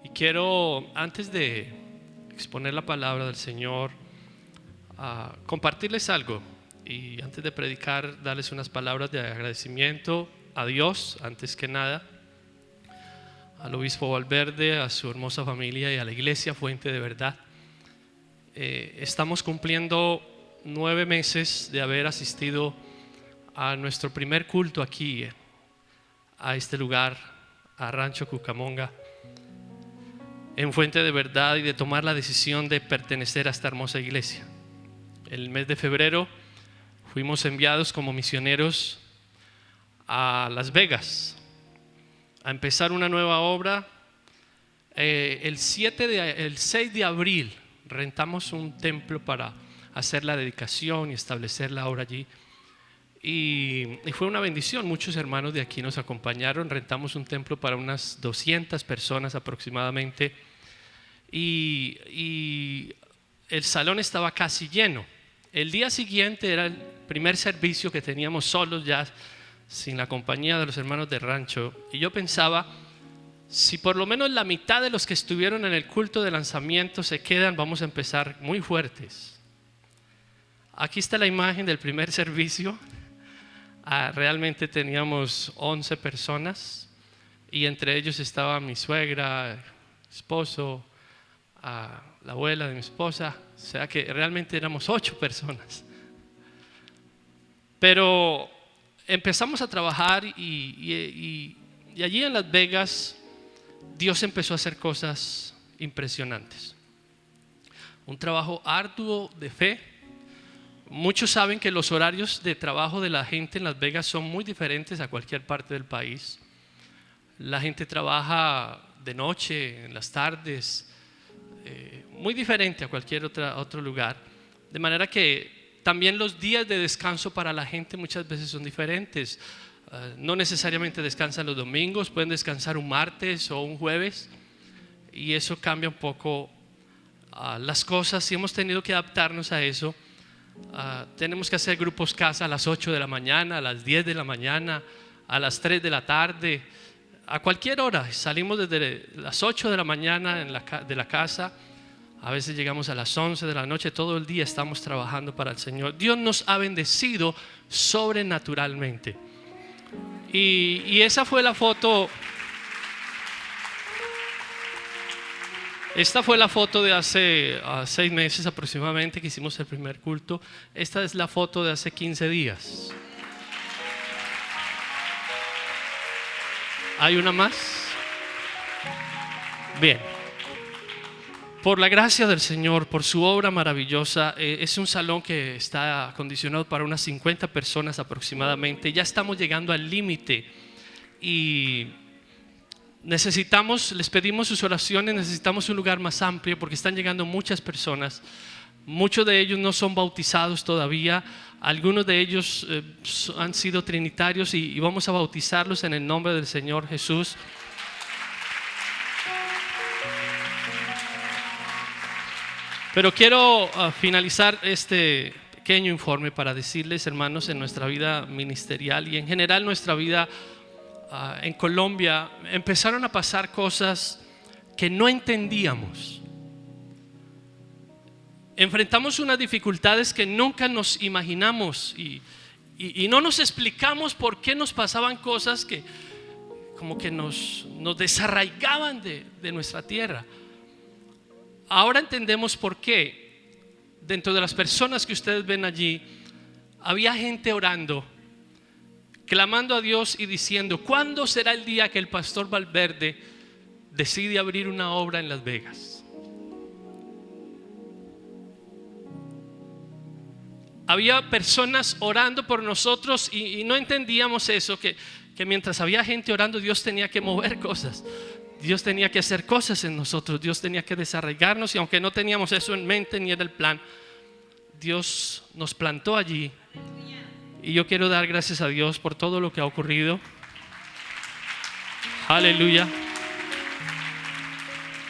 Y quiero, antes de exponer la palabra del Señor, compartirles algo. Y antes de predicar, darles unas palabras de agradecimiento a Dios, antes que nada, al obispo Valverde, a su hermosa familia y a la iglesia Fuente de Verdad. Estamos cumpliendo 9 meses de haber asistido a nuestro primer culto aquí, a este lugar, a Rancho Cucamonga, en Fuente de Verdad, y de tomar la decisión de pertenecer a esta hermosa iglesia. El mes de febrero fuimos enviados como misioneros a Las Vegas a empezar una nueva obra. El 6 de abril rentamos un templo para hacer la dedicación y establecer la obra allí. Y fue una bendición. Muchos hermanos de aquí nos acompañaron. Rentamos un templo para unas 200 personas aproximadamente. Y el salón estaba casi lleno. El día siguiente era el primer servicio que teníamos solos, ya sin la compañía de los hermanos de rancho. Y yo pensaba, si por lo menos la mitad de los que estuvieron en el culto de lanzamiento se quedan, vamos a empezar muy fuertes. Aquí está la imagen del primer servicio. Realmente teníamos 11 personas y entre ellos estaba mi suegra, esposo, la abuela de mi esposa. O sea que realmente éramos 8 personas. Pero empezamos a trabajar y allí en Las Vegas Dios empezó a hacer cosas impresionantes. Un trabajo arduo de fe. Muchos saben que los horarios de trabajo de la gente en Las Vegas son muy diferentes a cualquier parte del país. La gente trabaja de noche, en las tardes, muy diferente a cualquier otro lugar. De manera que también los días de descanso para la gente muchas veces son diferentes. No necesariamente descansan los domingos, pueden descansar un martes o un jueves. Y eso cambia un poco las cosas, y hemos tenido que adaptarnos a eso. Tenemos que hacer grupos casa a las 8 de la mañana, a las 10 de la mañana, a las 3 de la tarde, a cualquier hora. Salimos desde las 8 de la mañana de la casa, a veces llegamos a las 11 de la noche, todo el día estamos trabajando para el Señor. Dios nos ha bendecido sobrenaturalmente. Y esa fue la foto. Esta fue la foto de hace 6 meses aproximadamente que hicimos el primer culto. Esta es la foto de hace 15 días. ¿Hay una más? Bien. Por la gracia del Señor, por su obra maravillosa, es un salón que está acondicionado para unas 50 personas aproximadamente. Ya estamos llegando al límite y les pedimos sus oraciones. Necesitamos un lugar más amplio porque están llegando muchas personas. Muchos de ellos no son bautizados todavía. Algunos de ellos han sido trinitarios y vamos a bautizarlos en el nombre del Señor Jesús. Pero quiero finalizar este pequeño informe para decirles, hermanos, en nuestra vida ministerial y en general nuestra vida en Colombia, empezaron a pasar cosas que no entendíamos. Enfrentamos unas dificultades que nunca nos imaginamos y no nos explicamos por qué nos pasaban cosas que como que nos desarraigaban de nuestra tierra. Ahora entendemos por qué. Dentro de las personas que ustedes ven allí, había gente orando, clamando a Dios y diciendo: ¿cuándo será el día que el pastor Valverde decide abrir una obra en Las Vegas? Había personas orando por nosotros y no entendíamos eso, que mientras había gente orando, Dios tenía que mover cosas. Dios tenía que hacer cosas en nosotros. Dios tenía que desarraigarnos, y aunque no teníamos eso en mente ni era el plan, Dios nos plantó allí. Y yo quiero dar gracias a Dios por todo lo que ha ocurrido. Aleluya.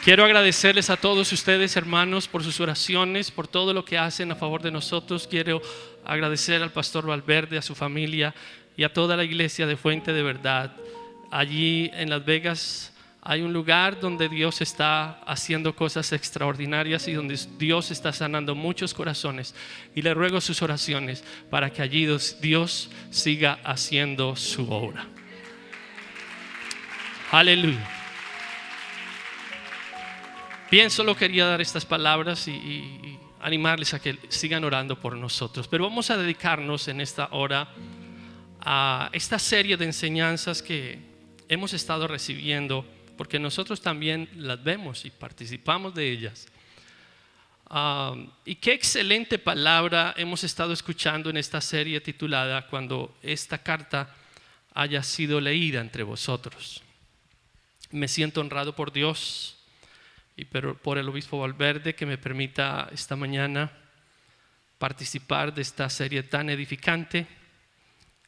Quiero agradecerles a todos ustedes, hermanos, por sus oraciones, por todo lo que hacen a favor de nosotros. Quiero agradecer al pastor Valverde, a su familia y a toda la iglesia de Fuente de Verdad. Allí en Las Vegas Hay un lugar donde Dios está haciendo cosas extraordinarias y donde Dios está sanando muchos corazones. Y le ruego sus oraciones para que allí Dios siga haciendo su obra. Aleluya. Bien, solo quería dar estas palabras y animarles a que sigan orando por nosotros. Pero vamos a dedicarnos en esta hora a esta serie de enseñanzas que hemos estado recibiendo, porque nosotros también las vemos y participamos de ellas. Y qué excelente palabra hemos estado escuchando en esta serie titulada Cuando esta carta haya sido leída entre vosotros. Me siento honrado por Dios y por el obispo Valverde que me permita esta mañana participar de esta serie tan edificante.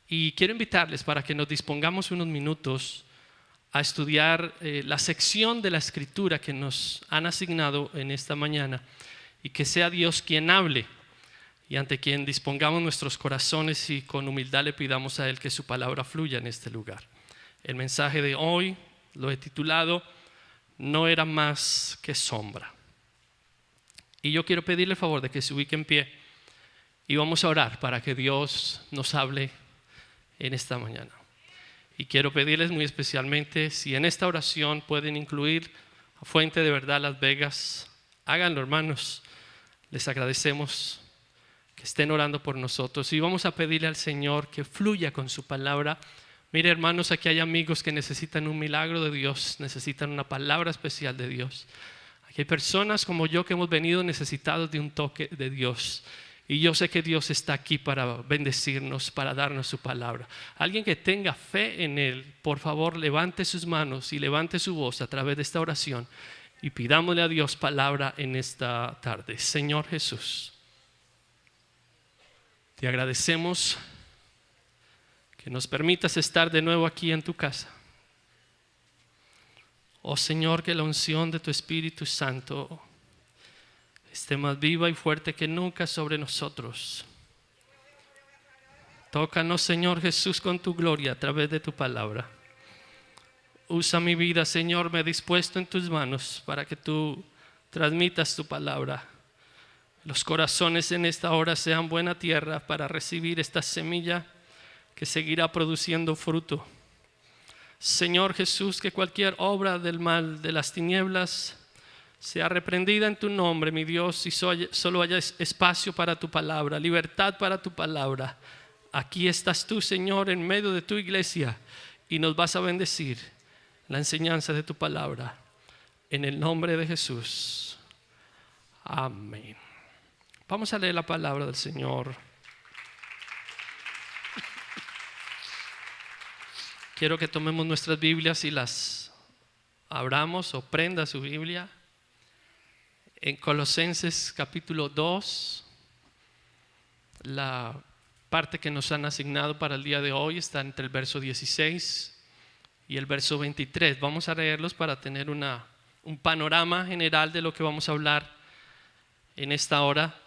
Y quiero invitarles para que nos dispongamos unos minutos a estudiar la sección de la Escritura que nos han asignado en esta mañana, y que sea Dios quien hable y ante quien dispongamos nuestros corazones y con humildad le pidamos a Él que su palabra fluya en este lugar. El mensaje de hoy lo he titulado No era más que sombra. Y yo quiero pedirle el favor de que se ubique en pie y vamos a orar para que Dios nos hable en esta mañana. Y quiero pedirles muy especialmente, si en esta oración pueden incluir a Fuente de Verdad Las Vegas, háganlo, hermanos. Les agradecemos que estén orando por nosotros y vamos a pedirle al Señor que fluya con su palabra. Mire, hermanos, aquí hay amigos que necesitan un milagro de Dios, necesitan una palabra especial de Dios. Aquí hay personas como yo que hemos venido necesitados de un toque de Dios. Y yo sé que Dios está aquí para bendecirnos, para darnos su palabra. Alguien que tenga fe en Él, por favor, levante sus manos y levante su voz a través de esta oración y pidámosle a Dios palabra en esta tarde. Señor Jesús, te agradecemos que nos permitas estar de nuevo aquí en tu casa. Oh Señor, que la unción de tu Espíritu Santo esté más viva y fuerte que nunca sobre nosotros. Tócanos, Señor Jesús, con tu gloria a través de tu palabra. Usa mi vida, Señor, me he dispuesto en tus manos para que tú transmitas tu palabra. Los corazones en esta hora sean buena tierra para recibir esta semilla que seguirá produciendo fruto. Señor Jesús, que cualquier obra del mal, de las tinieblas, sea reprendida en tu nombre, mi Dios, y solo haya espacio para tu palabra, libertad para tu palabra. Aquí estás tú, Señor, en medio de tu iglesia y nos vas a bendecir la enseñanza de tu palabra. En el nombre de Jesús. Amén. Vamos a leer la palabra del Señor. Quiero que tomemos nuestras Biblias y las abramos, o prenda su Biblia. En Colosenses capítulo 2, la parte que nos han asignado para el día de hoy está entre el verso 16 y el verso 23. Vamos a leerlos para tener un panorama general de lo que vamos a hablar en esta hora.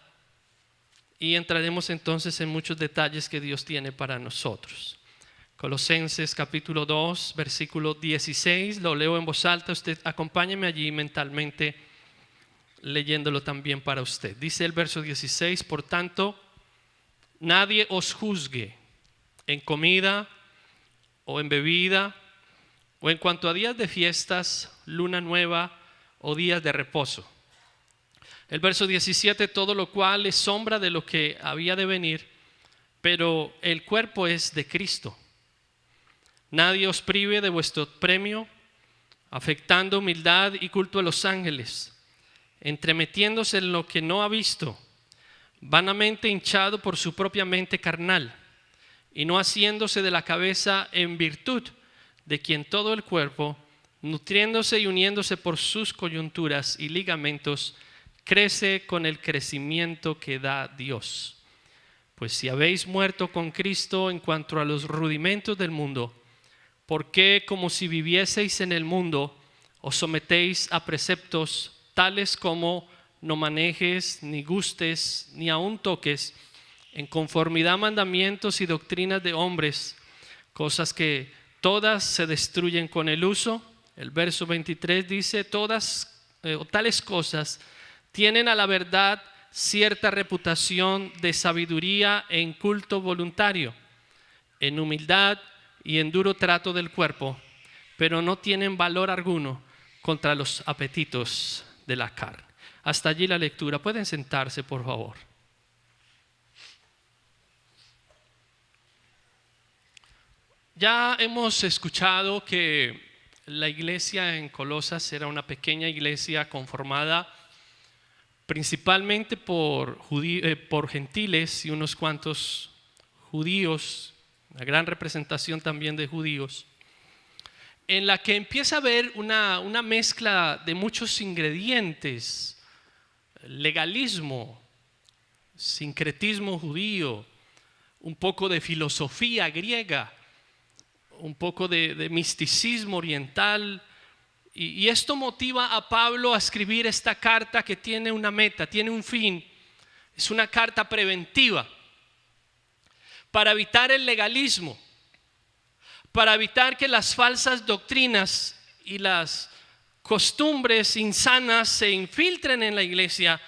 Y entraremos entonces en muchos detalles que Dios tiene para nosotros. Colosenses capítulo 2, versículo 16. Lo leo en voz alta. Usted acompáñeme allí mentalmente, leyéndolo también para usted. Dice el verso 16: Por tanto, nadie os juzgue en comida o en bebida, o en cuanto a días de fiestas, luna nueva o días de reposo. El verso 17: Todo lo cual es sombra de lo que había de venir, pero el cuerpo es de Cristo. Nadie os prive de vuestro premio, afectando humildad y culto a los ángeles, entremetiéndose en lo que no ha visto, vanamente hinchado por su propia mente carnal, y no haciéndose de la cabeza en virtud de quien todo el cuerpo, nutriéndose y uniéndose por sus coyunturas y ligamentos, crece con el crecimiento que da Dios. Pues si habéis muerto con Cristo en cuanto a los rudimentos del mundo, ¿por qué, como si vivieseis en el mundo, os sometéis a preceptos tales como no manejes, ni gustes, ni aun toques, en conformidad a mandamientos y doctrinas de hombres, cosas que todas se destruyen con el uso, El verso 23 dice, tales cosas tienen a la verdad cierta reputación de sabiduría en culto voluntario, en humildad y en duro trato del cuerpo, pero no tienen valor alguno contra los apetitos de la carne. Hasta allí la lectura. Pueden sentarse, por favor. Ya hemos escuchado que la iglesia en Colosas era una pequeña iglesia conformada principalmente por gentiles y unos cuantos judíos, una gran representación también de judíos, en la que empieza a haber una mezcla de muchos ingredientes: legalismo, sincretismo judío, un poco de filosofía griega, un poco de misticismo oriental. Y esto motiva a Pablo a escribir esta carta que tiene una meta, tiene un fin. Es una carta preventiva para evitar el legalismo, para evitar que las falsas doctrinas y las costumbres insanas se infiltren en la iglesia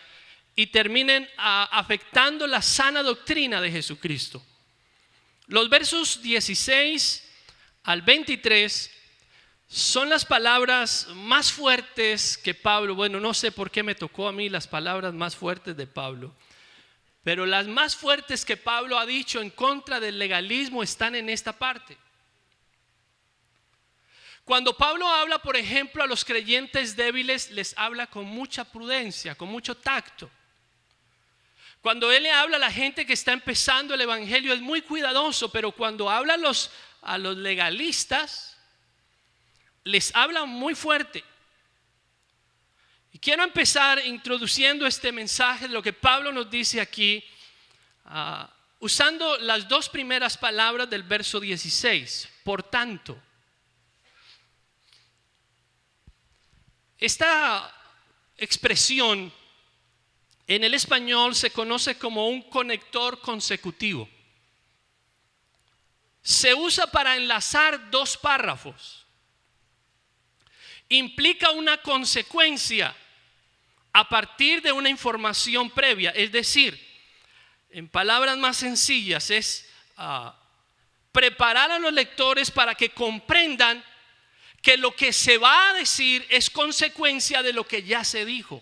y terminen afectando la sana doctrina de Jesucristo. Los versos 16 al 23 son las palabras más fuertes que Pablo, bueno, no sé por qué me tocó a mí las palabras más fuertes de Pablo, pero las más fuertes que Pablo ha dicho en contra del legalismo están en esta parte. Cuando Pablo habla, por ejemplo, a los creyentes débiles, les habla con mucha prudencia, con mucho tacto. Cuando él le habla a la gente que está empezando el evangelio, es muy cuidadoso, pero cuando habla a los legalistas, les habla muy fuerte. Y quiero empezar introduciendo este mensaje de lo que Pablo nos dice aquí, usando las dos primeras palabras del verso 16. Por tanto, esta expresión en el español se conoce como un conector consecutivo. Se usa para enlazar dos párrafos. Implica una consecuencia a partir de una información previa. Es decir, en palabras más sencillas, es preparar a los lectores para que comprendan que lo que se va a decir es consecuencia de lo que ya se dijo.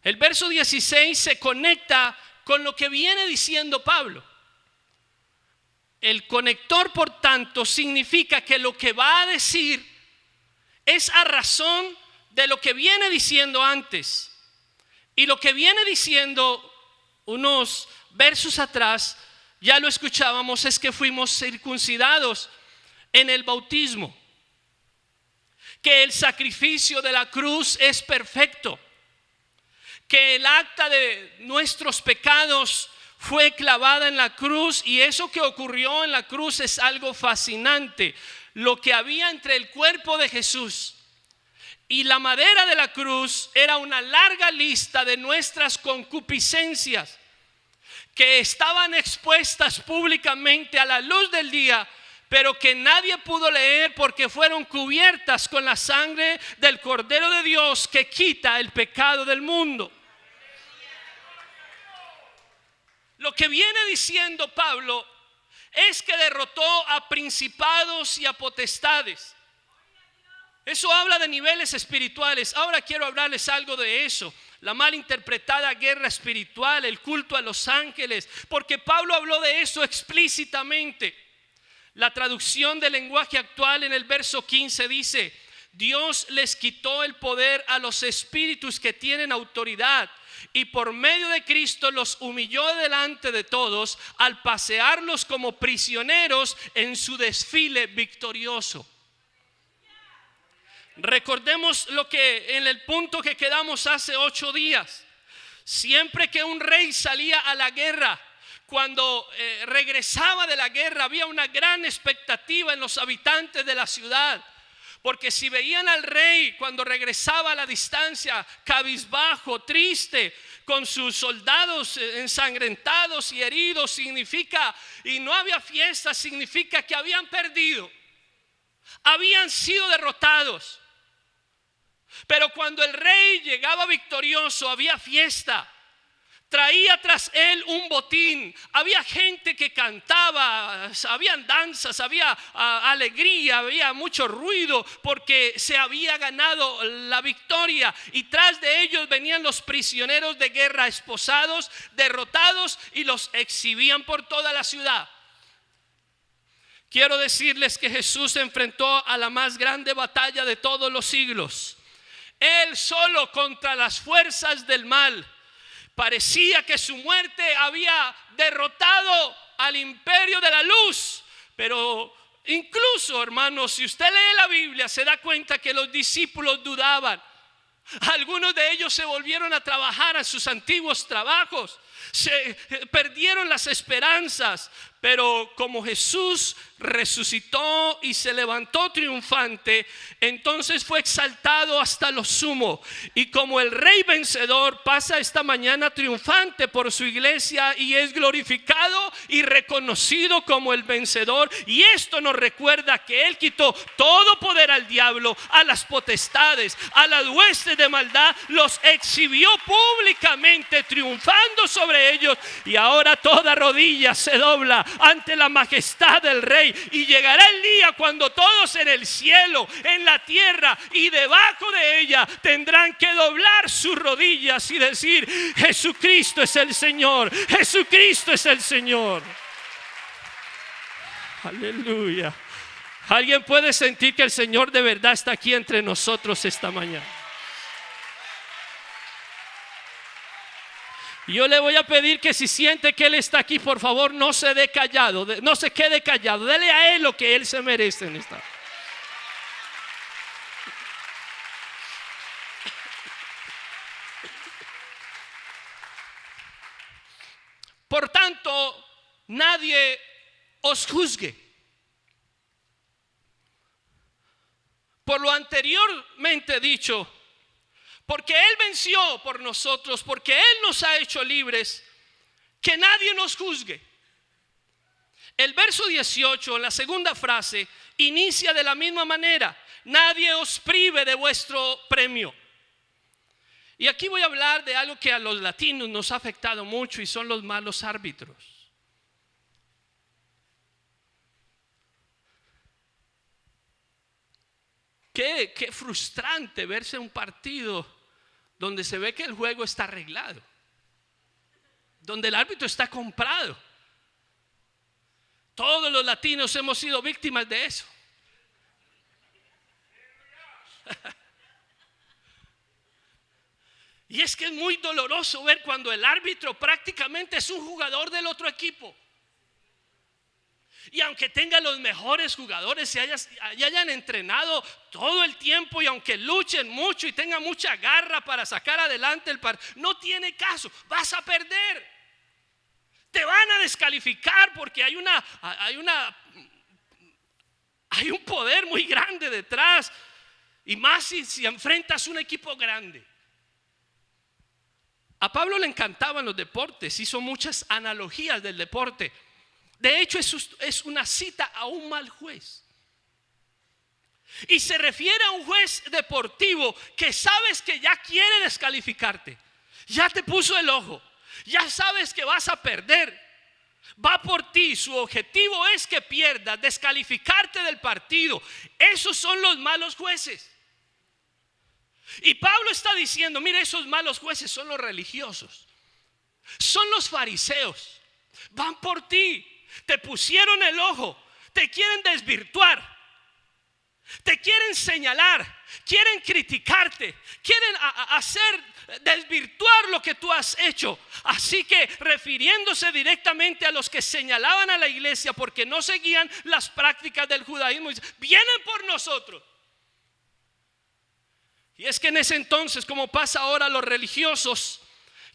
El verso 16 se conecta con lo que viene diciendo Pablo. El conector, por tanto, significa que lo que va a decir es a razón de lo que viene diciendo antes. Y lo que viene diciendo unos versos atrás, ya lo escuchábamos, es que fuimos circuncidados en el bautismo, que el sacrificio de la cruz es perfecto, que el acta de nuestros pecados fue clavada en la cruz, y eso que ocurrió en la cruz es algo fascinante. Lo que había entre el cuerpo de Jesús y la madera de la cruz era una larga lista de nuestras concupiscencias que estaban expuestas públicamente a la luz del día, pero que nadie pudo leer porque fueron cubiertas con la sangre del Cordero de Dios que quita el pecado del mundo. Lo que viene diciendo Pablo es que derrotó a principados y a potestades. Eso habla de niveles espirituales. Ahora quiero hablarles algo de eso. La mal interpretada guerra espiritual, el culto a los ángeles, porque Pablo habló de eso explícitamente. La traducción del lenguaje actual en el verso 15 dice: Dios les quitó el poder a los espíritus que tienen autoridad, y por medio de Cristo los humilló delante de todos al pasearlos como prisioneros en su desfile victorioso. Recordemos lo que en el punto que quedamos hace 8 días. Siempre que un rey salía a la guerra, cuando regresaba de la guerra, había una gran expectativa en los habitantes de la ciudad. Porque si veían al rey cuando regresaba a la distancia, cabizbajo, triste, con sus soldados ensangrentados y heridos, significa, y no había fiesta, significa que habían perdido. habían sido derrotados. Pero cuando el rey llegaba victorioso, había fiesta. Traía tras él un botín. Había gente que cantaba, habían danzas, había alegría, había mucho ruido porque se había ganado la victoria. Y tras de ellos venían los prisioneros de guerra esposados, derrotados, y los exhibían por toda la ciudad. Quiero decirles que Jesús se enfrentó a la más grande batalla de todos los siglos. Él solo contra las fuerzas del mal. Parecía que su muerte había derrotado al imperio de la luz. Pero incluso, hermanos, si usted lee la Biblia, se da cuenta que los discípulos dudaban. Algunos de ellos se volvieron a trabajar a sus antiguos trabajos. Se perdieron las esperanzas. Pero como Jesús resucitó y se levantó triunfante, entonces fue exaltado hasta lo sumo. Y como el rey vencedor pasa esta mañana triunfante por su iglesia y es glorificado y reconocido como el vencedor. Y esto nos recuerda que Él quitó todo poder al diablo, a las potestades, a las huestes de maldad. Los exhibió públicamente triunfando sobre ellos. Y ahora toda rodilla se dobla ante la majestad del Rey. Y llegará el día cuando todos en el cielo, en la tierra y debajo de ella tendrán que doblar sus rodillas y decir: Jesucristo es el Señor, Jesucristo es el Señor. Aleluya. ¿Alguien puede sentir que el Señor de verdad está aquí entre nosotros esta mañana? Yo le voy a pedir que si siente que Él está aquí, por favor no se dé callado, no se quede callado. Dele a Él lo que Él se merece en esta. Por tanto, nadie os juzgue por lo anteriormente dicho. Porque Él venció por nosotros, porque Él nos ha hecho libres, que nadie nos juzgue. El verso 18, en la segunda frase, inicia de la misma manera: nadie os prive de vuestro premio. Y aquí voy a hablar de algo que a los latinos nos ha afectado mucho, y son los malos árbitros. Qué frustrante verse un partido donde se ve que el juego está arreglado, donde el árbitro está comprado. Todos los latinos hemos sido víctimas de eso. Y es que es muy doloroso ver cuando el árbitro prácticamente es un jugador del otro equipo. Y aunque tenga los mejores jugadores y hayan entrenado todo el tiempo, y aunque luchen mucho y tengan mucha garra para sacar adelante el partido, no tiene caso, vas a perder. Te van a descalificar porque hay un poder muy grande detrás. Y más si enfrentas un equipo grande. A Pablo le encantaban los deportes, hizo muchas analogías del deporte. De hecho, es una cita a un mal juez. Y se refiere a un juez deportivo que sabes que ya quiere descalificarte. Ya te puso el ojo. Ya sabes que vas a perder. Va por ti. Su objetivo es que pierdas, descalificarte del partido. Esos son los malos jueces. Y Pablo está diciendo: mire, esos malos jueces son los religiosos. Son los fariseos. Van por ti. Te pusieron el ojo, te quieren desvirtuar, te quieren señalar, quieren criticarte, quieren desvirtuar lo que tú has hecho. Así que, refiriéndose directamente a los que señalaban a la iglesia porque no seguían las prácticas del judaísmo, vienen por nosotros. Y es que en ese entonces, como pasa ahora, los religiosos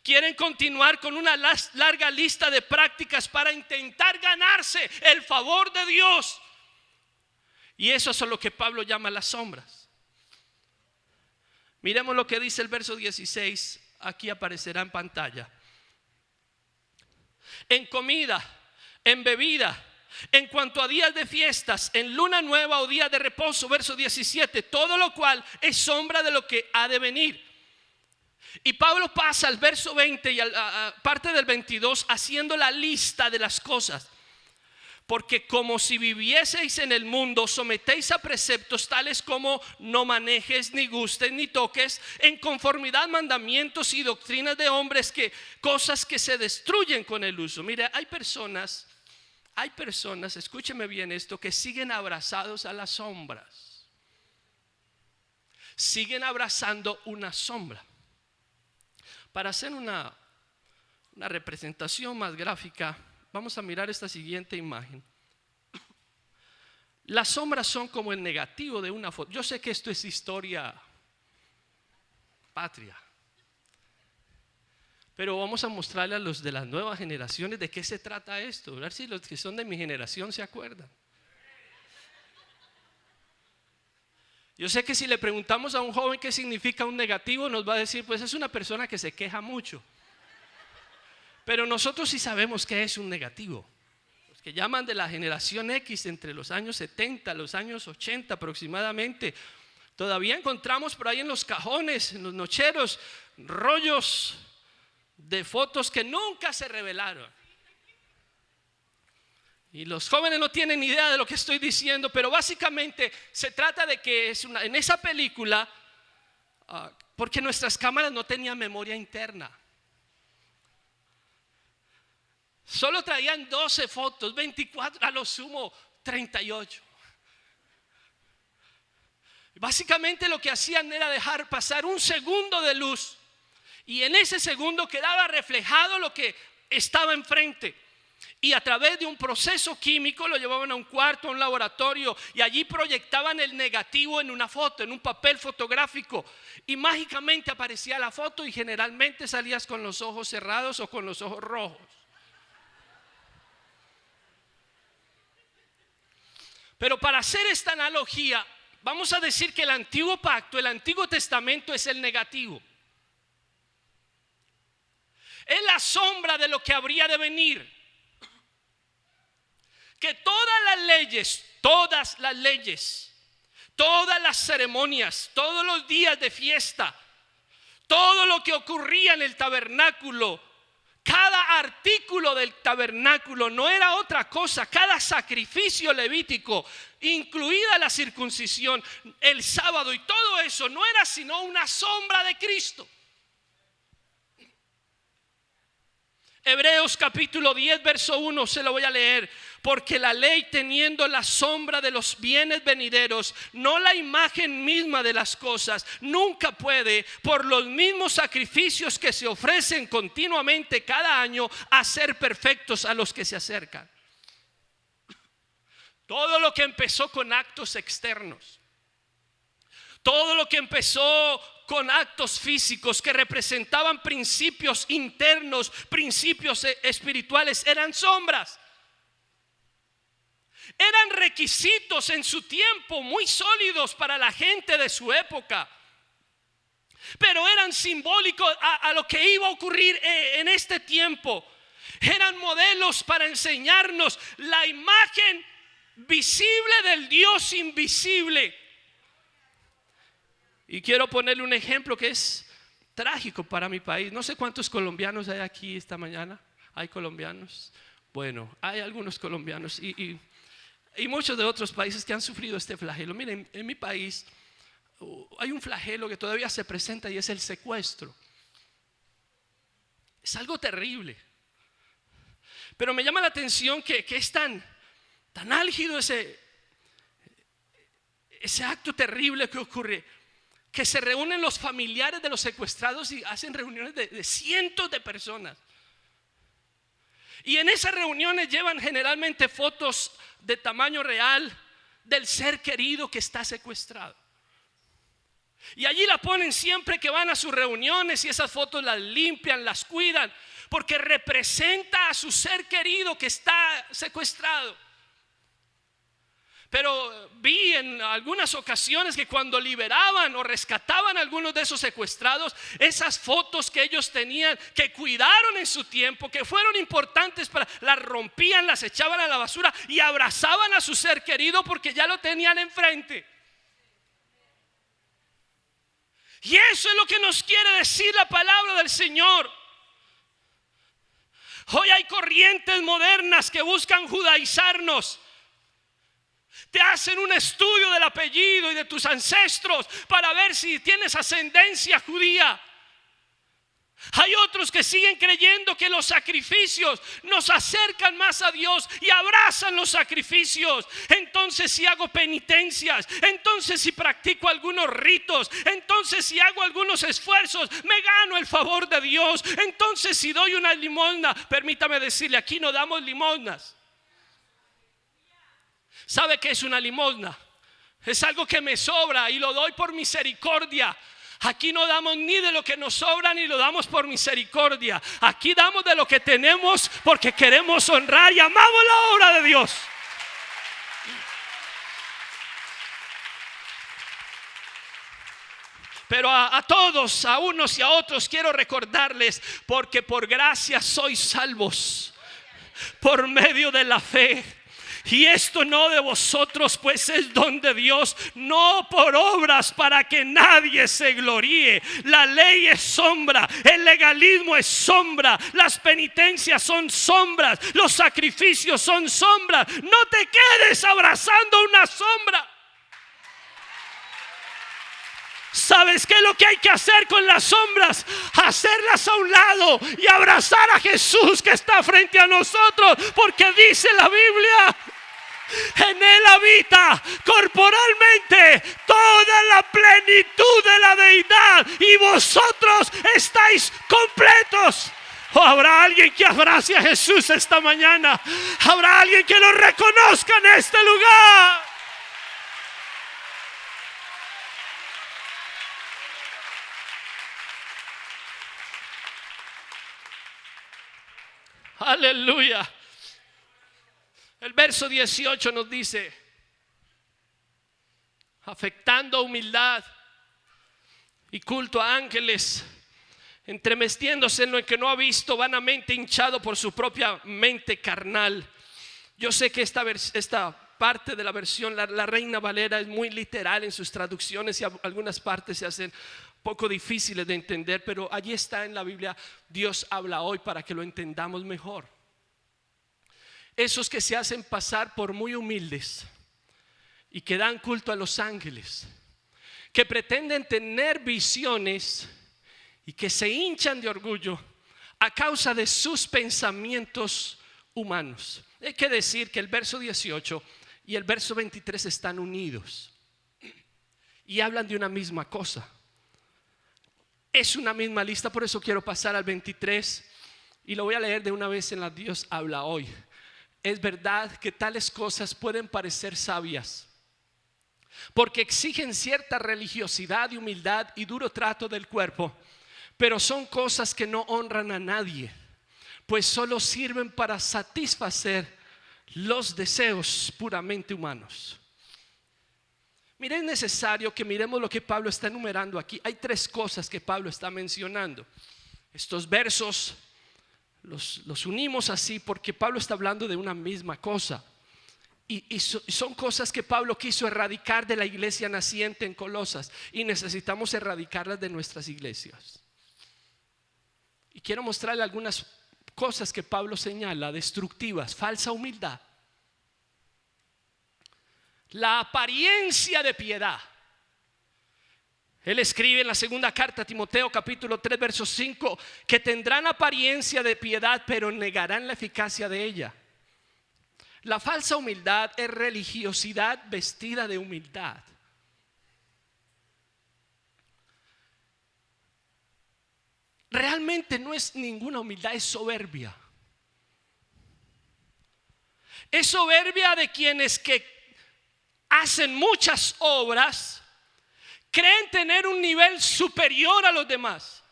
quieren continuar con una larga lista de prácticas para intentar ganarse el favor de Dios. Y eso es lo que Pablo llama las sombras. Miremos lo que dice el verso 16. Aquí aparecerá en pantalla. En comida, en bebida, en cuanto a días de fiestas, en luna nueva o día de reposo, verso 17, todo lo cual es sombra de lo que ha de venir. Y Pablo pasa al verso 20 y a parte del 22 haciendo la lista de las cosas. Porque como si vivieseis en el mundo, sometéis a preceptos tales como no manejes, ni gustes, ni toques, en conformidad mandamientos y doctrinas de hombres, que cosas que se destruyen con el uso. Mire, hay personas, escúcheme bien esto, que siguen abrazados a las sombras. Siguen abrazando una sombra. Para hacer una representación más gráfica, vamos a mirar esta siguiente imagen. Las sombras son como el negativo de una foto. Yo sé que esto es historia patria, pero vamos a mostrarle a los de las nuevas generaciones de qué se trata esto. A ver si los que son de mi generación se acuerdan. Yo sé que si le preguntamos a un joven qué significa un negativo, nos va a decir, pues es una persona que se queja mucho. Pero nosotros sí sabemos qué es un negativo. Los que llaman de la generación X, entre los años 70, los años 80 aproximadamente, todavía encontramos por ahí en los cajones, en los nocheros, rollos de fotos que nunca se revelaron. Y los jóvenes no tienen idea de lo que estoy diciendo, pero básicamente se trata de que en esa película, porque nuestras cámaras no tenían memoria interna. Solo traían 12 fotos, 24, a lo sumo 38. Básicamente lo que hacían era dejar pasar un segundo de luz, y en ese segundo quedaba reflejado lo que estaba enfrente. Y a través de un proceso químico lo llevaban a un cuarto, a un laboratorio, y allí proyectaban el negativo en una foto, en un papel fotográfico, y mágicamente aparecía la foto, y generalmente salías con los ojos cerrados o con los ojos rojos. Pero para hacer esta analogía, vamos a decir que el antiguo pacto, el Antiguo Testamento, es el negativo. Es la sombra de lo que habría de venir. Que todas las leyes, todas las ceremonias, todos los días de fiesta, todo lo que ocurría en el tabernáculo, cada artículo del tabernáculo no era otra cosa. Cada sacrificio levítico, incluida la circuncisión, el sábado y todo eso, no era sino una sombra de Cristo. Hebreos capítulo 10 verso 1, se lo voy a leer. Porque la ley, teniendo la sombra de los bienes venideros, no la imagen misma de las cosas, nunca puede, por los mismos sacrificios que se ofrecen continuamente cada año, hacer perfectos a los que se acercan. Todo lo que empezó con actos externos, todo lo que empezó con actos físicos que representaban principios internos, principios espirituales, eran sombras. Eran requisitos en su tiempo muy sólidos para la gente de su época, pero eran simbólicos a lo que iba a ocurrir en este tiempo. Eran modelos para enseñarnos la imagen visible del Dios invisible. Y quiero ponerle un ejemplo que es trágico para mi país. No sé cuántos colombianos hay aquí esta mañana. ¿Hay colombianos? Bueno, hay algunos colombianos y muchos de otros países que han sufrido este flagelo. Miren, en mi país hay un flagelo que todavía se presenta, y es el secuestro. Es algo terrible. Pero me llama la atención que es tan álgido ese acto terrible que ocurre, que se reúnen los familiares de los secuestrados y hacen reuniones de cientos de personas. Y en esas reuniones llevan generalmente fotos de tamaño real del ser querido que está secuestrado. Y allí la ponen siempre que van a sus reuniones, y esas fotos las limpian, las cuidan, porque representa a su ser querido que está secuestrado. Pero vi en algunas ocasiones que cuando liberaban o rescataban a algunos de esos secuestrados, esas fotos que ellos tenían, que cuidaron en su tiempo, que fueron importantes, las rompían, las echaban a la basura y abrazaban a su ser querido porque ya lo tenían enfrente. Y eso es lo que nos quiere decir la palabra del Señor. Hoy hay corrientes modernas que buscan judaizarnos. Te hacen un estudio del apellido y de tus ancestros para ver si tienes ascendencia judía. Hay otros que siguen creyendo que los sacrificios nos acercan más a Dios y abrazan los sacrificios. Entonces si hago penitencias, entonces si practico algunos ritos, entonces si hago algunos esfuerzos, me gano el favor de Dios. Entonces si doy una limosna, permítame decirle, aquí no damos limosnas. ¿Sabe qué es una limosna? Es algo que me sobra y lo doy por misericordia. Aquí no damos ni de lo que nos sobra ni lo damos por misericordia. Aquí damos de lo que tenemos porque queremos honrar y amamos la obra de Dios. Pero a todos, a unos y a otros quiero recordarles, porque por gracia sois salvos por medio de la fe. Y esto no de vosotros, pues es don de Dios, no por obras para que nadie se gloríe. La ley es sombra, el legalismo es sombra, las penitencias son sombras, los sacrificios son sombras. No te quedes abrazando una sombra. ¿Sabes qué es lo que hay que hacer con las sombras? Hacerlas a un lado y abrazar a Jesús que está frente a nosotros, porque dice la Biblia: en él habita corporalmente toda la plenitud de la deidad y vosotros estáis completos. ¿O habrá alguien que abrace a Jesús esta mañana? ¿Habrá alguien que lo reconozca en este lugar? Aleluya. El verso 18 nos dice: afectando humildad y culto a ángeles, entremetiéndose en lo que no ha visto, vanamente hinchado por su propia mente carnal. Yo sé que esta parte de la versión, la Reina Valera, es muy literal en sus traducciones y algunas partes se hacen poco difíciles de entender, pero allí está en la Biblia. Dios habla hoy para que lo entendamos mejor. Esos que se hacen pasar por muy humildes y que dan culto a los ángeles, que pretenden tener visiones y que se hinchan de orgullo a causa de sus pensamientos humanos. Hay que decir que el verso 18 y el verso 23 están unidos y hablan de una misma cosa. Es una misma lista, por eso quiero pasar al 23 y lo voy a leer de una vez en la Dios habla hoy. Es verdad que tales cosas pueden parecer sabias, porque exigen cierta religiosidad y humildad y duro trato del cuerpo, pero son cosas que no honran a nadie, pues solo sirven para satisfacer los deseos puramente humanos. Mire, es necesario que miremos lo que Pablo está enumerando aquí. Hay tres cosas que Pablo está mencionando. Estos versos los unimos así porque Pablo está hablando de una misma cosa. Y son cosas que Pablo quiso erradicar de la iglesia naciente en Colosas, y necesitamos erradicarlas de nuestras iglesias. Y quiero mostrarle algunas cosas que Pablo señala destructivas: falsa humildad, la apariencia de piedad. Él escribe en la segunda carta a Timoteo capítulo 3 verso 5 que tendrán apariencia de piedad pero negarán la eficacia de ella. La falsa humildad es religiosidad vestida de humildad. Realmente no es ninguna humildad, es soberbia. Es soberbia de quienes que hacen muchas obras, creen tener un nivel superior a los demás.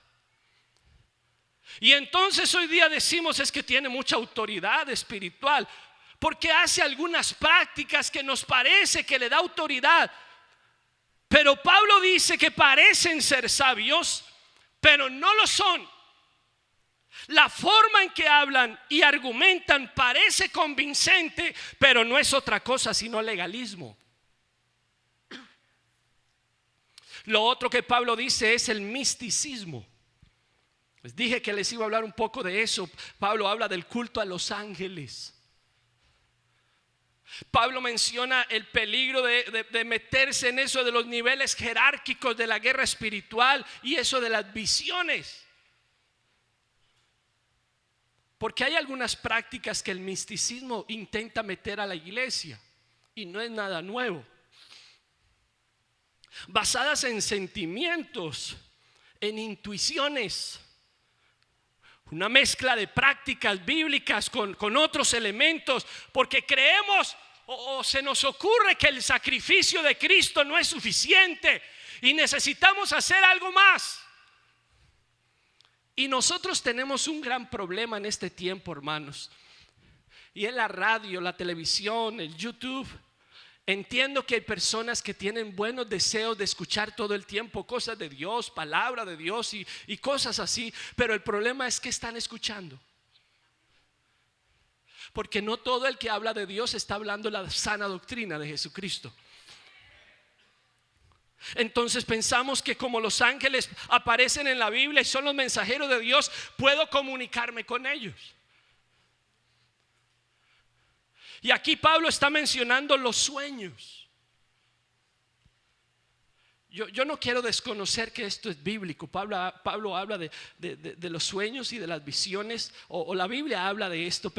Y entonces hoy día decimos: es que tiene mucha autoridad espiritual. porque hace algunas prácticas que nos parece que le da autoridad. Pero Pablo dice que parecen ser sabios, pero no lo son. La forma en que hablan y argumentan parece convincente, pero no es otra cosa sino legalismo. Lo otro que Pablo dice es el misticismo. Les dije que les iba a hablar un poco de eso. Pablo habla del culto a los ángeles. Pablo menciona el peligro de meterse en eso de los niveles jerárquicos de la guerra espiritual y eso de las visiones. Porque hay algunas prácticas que el misticismo intenta meter a la iglesia y no es nada nuevo. Basadas en sentimientos, en intuiciones, una mezcla de prácticas bíblicas con otros elementos, porque creemos o se nos ocurre que el sacrificio de Cristo no es suficiente y necesitamos hacer algo más. Y nosotros tenemos un gran problema en este tiempo, hermanos, y en la radio, la televisión, el YouTube. Entiendo que hay personas que tienen buenos deseos de escuchar todo el tiempo cosas de Dios, palabra de Dios y cosas así, pero el problema es que están escuchando. Porque no todo el que habla de Dios está hablando la sana doctrina de Jesucristo. Entonces pensamos que como los ángeles aparecen en la Biblia y son los mensajeros de Dios, puedo comunicarme con ellos. Y aquí Pablo está mencionando los sueños. Yo no quiero desconocer que esto es bíblico. Pablo habla de los sueños y de las visiones, o la Biblia habla de esto,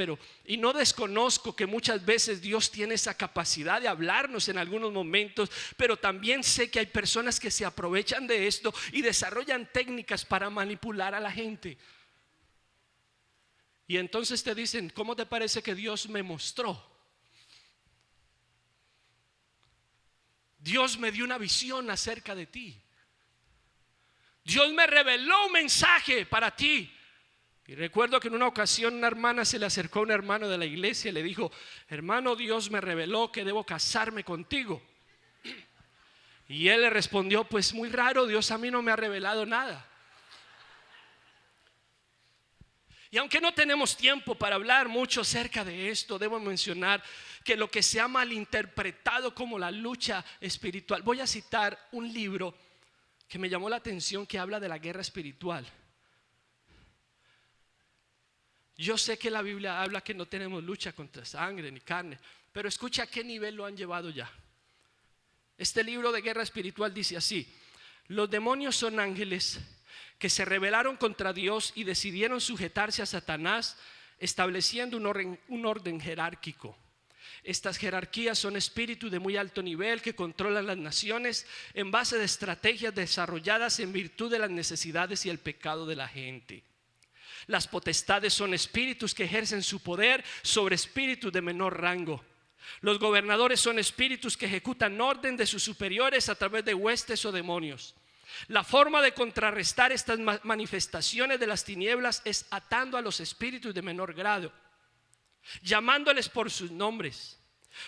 y no desconozco que muchas veces Dios tiene esa capacidad de hablarnos en algunos momentos, pero también sé que hay personas que se aprovechan de esto y desarrollan técnicas para manipular a la gente. Y entonces te dicen: ¿cómo te parece que Dios me mostró? Dios me dio una visión acerca de ti. Dios me reveló un mensaje para ti. Y recuerdo que en una ocasión una hermana se le acercó a un hermano de la iglesia y le dijo: hermano, Dios me reveló que debo casarme contigo. Y él le respondió: pues muy raro, Dios a mí no me ha revelado nada. Y aunque no tenemos tiempo para hablar mucho acerca de esto, debo mencionar que lo que se ha malinterpretado como la lucha espiritual. Voy a citar un libro que me llamó la atención, que habla de la guerra espiritual. Yo sé que la Biblia habla que no tenemos lucha contra sangre ni carne, pero escucha a qué nivel lo han llevado ya. Este libro de guerra espiritual dice así: los demonios son ángeles que se rebelaron contra Dios y decidieron sujetarse a Satanás, estableciendo un orden jerárquico. Estas jerarquías son espíritus de muy alto nivel que controlan las naciones en base de estrategias desarrolladas en virtud de las necesidades y el pecado de la gente. Las potestades son espíritus que ejercen su poder sobre espíritus de menor rango. Los gobernadores son espíritus que ejecutan orden de sus superiores a través de huestes o demonios. La forma de contrarrestar estas manifestaciones de las tinieblas es atando a los espíritus de menor grado, llamándoles por sus nombres.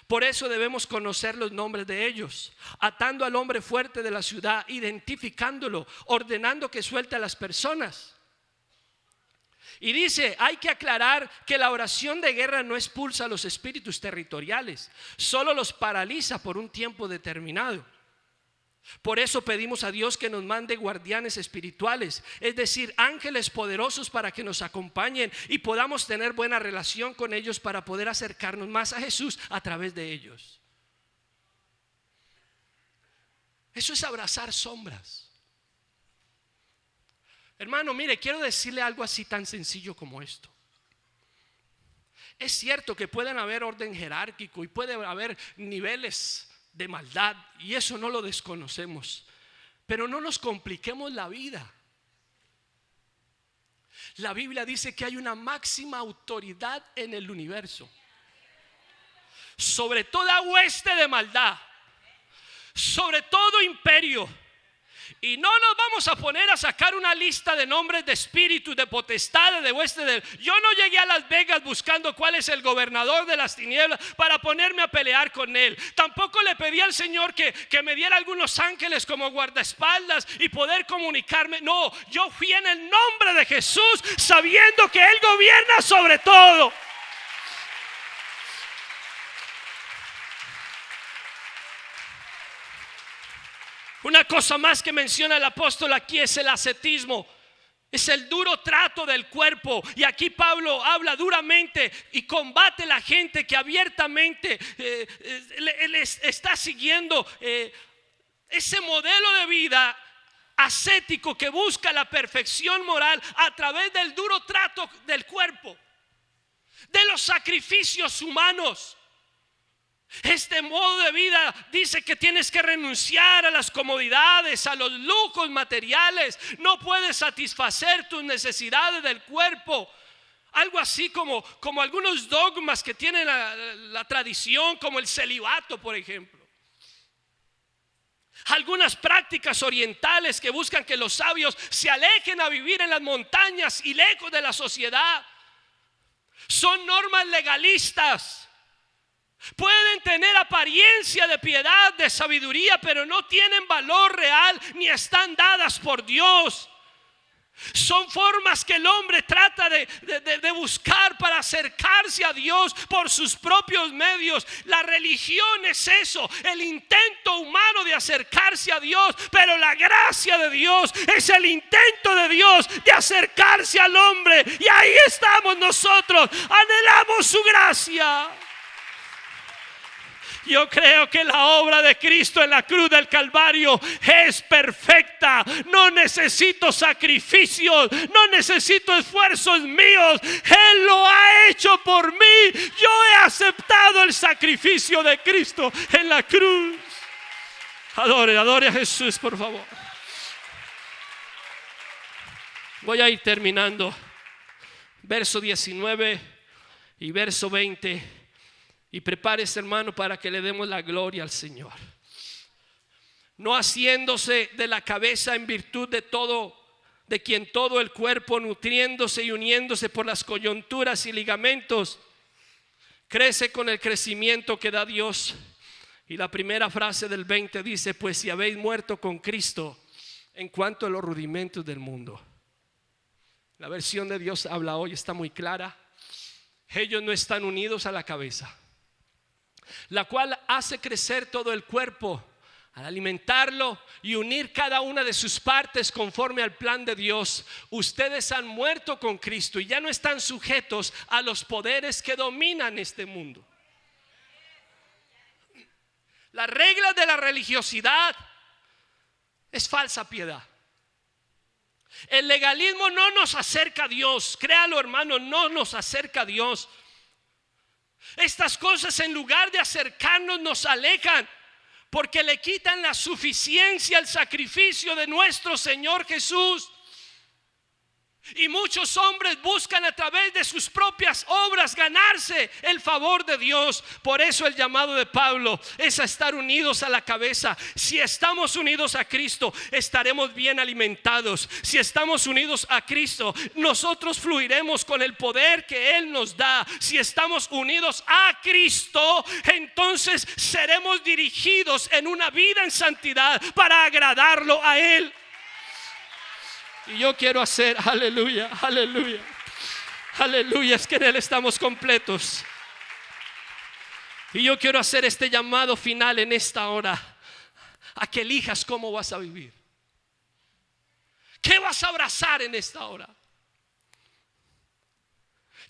Por eso debemos conocer los nombres de ellos, atando al hombre fuerte de la ciudad, identificándolo, ordenando que suelte a las personas. Y dice: hay que aclarar que la oración de guerra no expulsa a los espíritus territoriales, solo los paraliza por un tiempo determinado. Por eso pedimos a Dios que nos mande guardianes espirituales, es decir, ángeles poderosos para que nos acompañen y podamos tener buena relación con ellos para poder acercarnos más a Jesús a través de ellos. Eso es abrazar sombras. Hermano, mire, quiero decirle algo así tan sencillo como esto. Es cierto que pueden haber orden jerárquico y puede haber niveles de maldad, y eso no lo desconocemos, pero no nos compliquemos la vida. La Biblia dice que hay una máxima autoridad en el universo sobre toda hueste de maldad, sobre todo imperio, Y no nos vamos a poner a sacar una lista de nombres de espíritus, de potestades, de huestes. Yo no llegué a Las Vegas buscando cuál es el gobernador de las tinieblas para ponerme a pelear con él. Tampoco le pedí al Señor que me diera algunos ángeles como guardaespaldas y poder comunicarme. No, yo fui en el nombre de Jesús, sabiendo que Él gobierna sobre todo. Una cosa más que menciona el apóstol aquí es el ascetismo. Es el duro trato del cuerpo. Y aquí Pablo habla duramente y combate a la gente que abiertamente está siguiendo ese modelo de vida ascético que busca la perfección moral a través del duro trato del cuerpo, de los sacrificios humanos. Este modo de vida dice que tienes que renunciar a las comodidades, a los lujos materiales. No puedes satisfacer tus necesidades del cuerpo. Algo así como algunos dogmas que tiene la tradición, como el celibato, por ejemplo. Algunas prácticas orientales que buscan que los sabios se alejen a vivir en las montañas y lejos de la sociedad. Son normas legalistas. Pueden tener apariencia de piedad, de sabiduría, pero no tienen valor real ni están dadas por Dios. Son formas que el hombre trata de buscar para acercarse a Dios por sus propios medios. La religión es eso, el intento humano de acercarse a Dios, pero la gracia de Dios es el intento de Dios de acercarse al hombre. Y ahí estamos nosotros, anhelamos su gracia. Yo creo que la obra de Cristo en la cruz del Calvario es perfecta. No necesito sacrificios, no necesito esfuerzos míos. Él lo ha hecho por mí. Yo he aceptado el sacrificio de Cristo en la cruz. Adore a Jesús, por favor. Voy a ir terminando. Verso 19 y verso 20. Y prepárese, hermano, para que le demos la gloria al Señor. No haciéndose de la cabeza en virtud de quien todo el cuerpo, nutriéndose y uniéndose por las coyunturas y ligamentos, crece con el crecimiento que da Dios. Y la primera frase del 20 dice: pues si habéis muerto con Cristo en cuanto a los rudimentos del mundo. La versión de Dios habla hoy, está muy clara. Ellos no están unidos a la cabeza, la cual hace crecer todo el cuerpo al alimentarlo y unir cada una de sus partes conforme al plan de Dios. Ustedes han muerto con Cristo y ya no están sujetos a los poderes que dominan este mundo. La regla de la religiosidad es falsa piedad. El legalismo no nos acerca a Dios. Créalo, hermano, no nos acerca a Dios. Estas cosas, en lugar de acercarnos, nos alejan, porque le quitan la suficiencia al sacrificio de nuestro Señor Jesús. Y muchos hombres buscan a través de sus propias obras ganarse el favor de Dios. Por eso el llamado de Pablo es a estar unidos a la cabeza. Si estamos unidos a Cristo, estaremos bien alimentados. Si estamos unidos a Cristo, nosotros fluiremos con el poder que Él nos da. Si estamos unidos a Cristo, entonces seremos dirigidos en una vida en santidad para agradarlo a Él. Y yo quiero hacer, aleluya, aleluya, aleluya, es que en Él estamos completos. Y yo quiero hacer este llamado final en esta hora, a que elijas cómo vas a vivir. ¿Qué vas a abrazar en esta hora?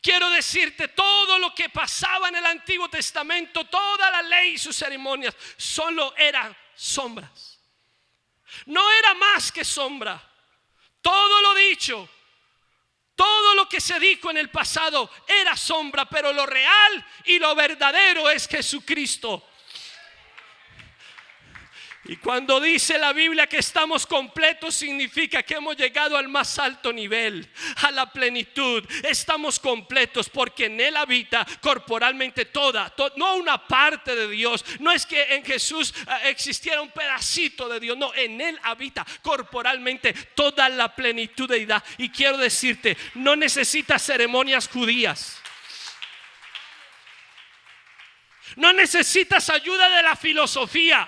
Quiero decirte, todo lo que pasaba en el Antiguo Testamento, toda la ley y sus ceremonias, solo eran sombras. No era más que sombra. Todo lo dicho, todo lo que se dijo en el pasado era sombra, pero lo real y lo verdadero es Jesucristo. Y cuando dice la Biblia que estamos completos, significa que hemos llegado al más alto nivel, a la plenitud. Estamos completos porque en Él habita corporalmente toda, no una parte de Dios. No es que en Jesús existiera un pedacito de Dios, no, en Él habita corporalmente toda la plenitud de Deidad. Y quiero decirte, no necesitas ceremonias judías. No necesitas ayuda de la filosofía.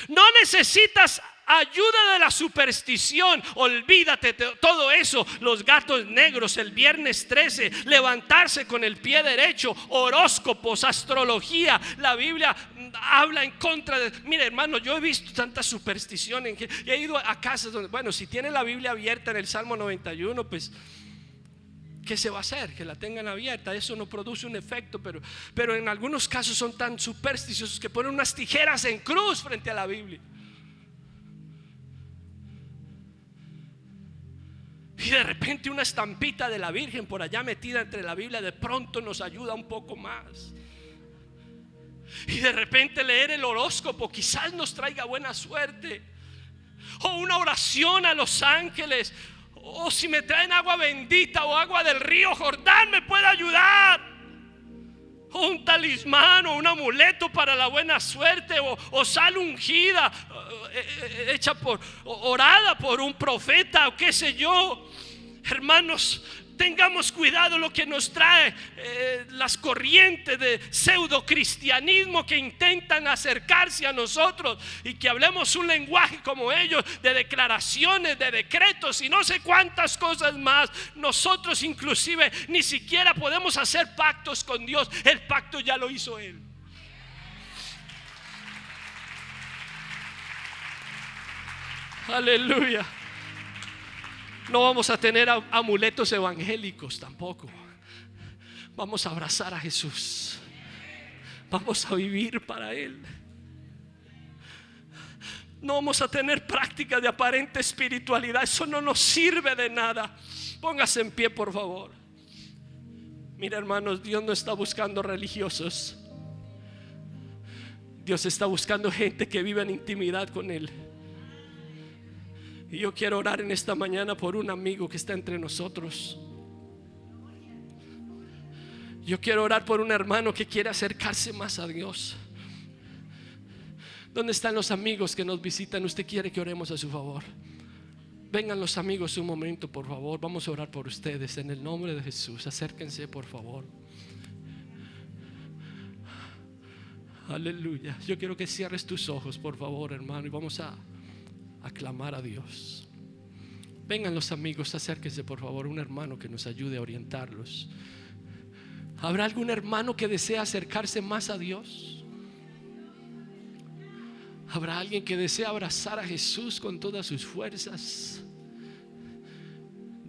No necesitas ayuda de la superstición. Olvídate de todo eso. Los gatos negros, el viernes 13, levantarse con el pie derecho, horóscopos, astrología. La Biblia habla en contra de... Mire, hermano, yo he visto tanta superstición en que he ido a casas donde, bueno, si tiene la Biblia abierta en el Salmo 91, pues ¿qué se va a hacer? Que la tengan abierta. Eso no produce un efecto, pero en algunos casos son tan supersticiosos que ponen unas tijeras en cruz frente a la Biblia. Y de repente una estampita de la Virgen por allá metida entre la Biblia de pronto nos ayuda un poco más. Y de repente leer el horóscopo quizás nos traiga buena suerte. O una oración a los ángeles. O si me traen agua bendita o agua del río Jordán, me puede ayudar. O un talismán o un amuleto para la buena suerte, o sal ungida hecha orada por un profeta, o qué sé yo. Hermanos, tengamos cuidado lo que nos trae las corrientes de pseudo cristianismo que intentan acercarse a nosotros y que hablemos un lenguaje como ellos, de declaraciones, de decretos y no sé cuántas cosas más. Nosotros inclusive ni siquiera podemos hacer pactos con Dios. El pacto ya lo hizo Él. Aleluya. No vamos a tener amuletos evangélicos tampoco. Vamos a abrazar a Jesús. Vamos a vivir para Él. No vamos a tener prácticas de aparente espiritualidad. Eso no nos sirve de nada. Póngase en pie, por favor. Mira, hermanos, Dios no está buscando religiosos. Dios está buscando gente que viva en intimidad con Él. Y yo quiero orar en esta mañana por un amigo que está entre nosotros. Yo quiero orar por un hermano que quiere acercarse más a Dios. ¿Dónde están los amigos que nos visitan? Usted quiere que oremos a su favor. Vengan los amigos un momento, por favor. Vamos a orar por ustedes en el nombre de Jesús. Acérquense, por favor. Aleluya. Yo quiero que cierres tus ojos, por favor, hermano, y vamos a clamar a Dios. Vengan los amigos, acérquense, por favor. Un hermano que nos ayude a orientarlos. ¿Habrá algún hermano que desea acercarse más a Dios? ¿Habrá alguien que desea abrazar a Jesús con todas sus fuerzas?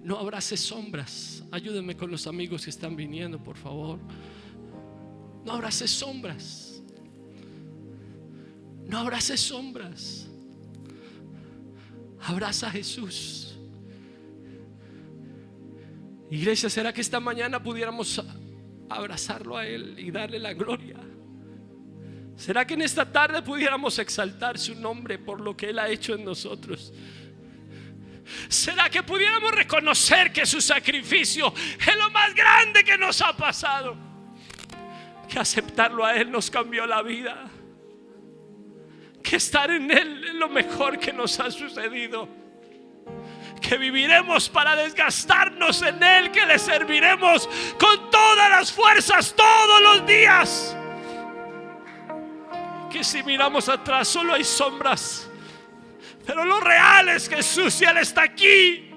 No abrace sombras. Ayúdenme con los amigos que están viniendo, por favor. No abrace sombras. No abrace sombras. Abraza a Jesús. Iglesia, ¿será que esta mañana pudiéramos abrazarlo a Él y darle la gloria? ¿Será que en esta tarde pudiéramos exaltar su nombre por lo que Él ha hecho en nosotros? ¿Será que pudiéramos reconocer que su sacrificio es lo más grande que nos ha pasado? Que aceptarlo a Él nos cambió la vida. Que estar en Él es lo mejor que nos ha sucedido. Que viviremos para desgastarnos en Él. Que le serviremos con todas las fuerzas todos los días. Que si miramos atrás solo hay sombras, pero lo real es Jesús y Él está aquí.